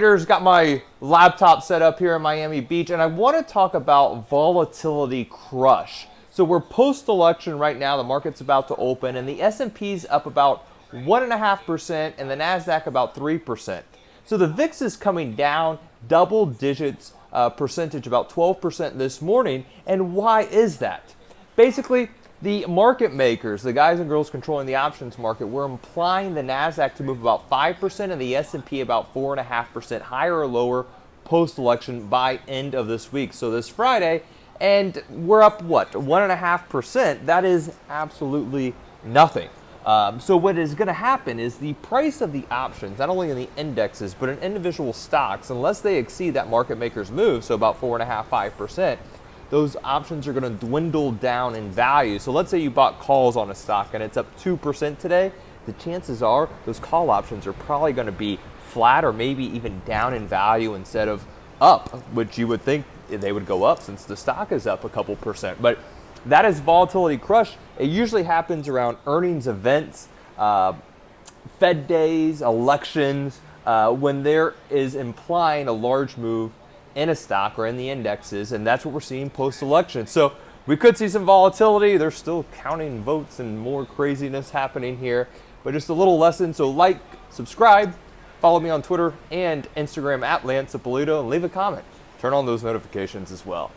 Got my laptop set up here in Miami Beach, and I want to talk about volatility crush. So we're post-election right now. The market's about to open, and the S&P's up about 1.5%, and the Nasdaq about 3%. So the VIX is coming down double digits percentage, about 12% this morning. And why is that? Basically, the market makers, the guys and girls controlling the options market, were implying the Nasdaq to move about 5% and the S&P about 4.5% higher or lower post-election by end of this week. So this Friday, and we're up what, 1.5%? That is absolutely nothing. So what is going to happen is the price of the options, not only in the indexes but in individual stocks, unless they exceed that market maker's move, so about 4.5%, 5%. Those options are going to dwindle down in value. So let's say you bought calls on a stock and it's up 2% today. The chances are those call options are probably going to be flat or maybe even down in value instead of up, which you would think they would go up since the stock is up a couple percent. But that is volatility crush. It usually happens around earnings events, Fed days, elections, when there is implying a large move in a stock or in the indexes, and that's what we're seeing post-election. So we could see some volatility. They're still counting votes and more craziness happening here, but just a little lesson. So like, subscribe, follow me on Twitter and Instagram at Lance Ippolito, and leave a comment. Turn on those notifications as well.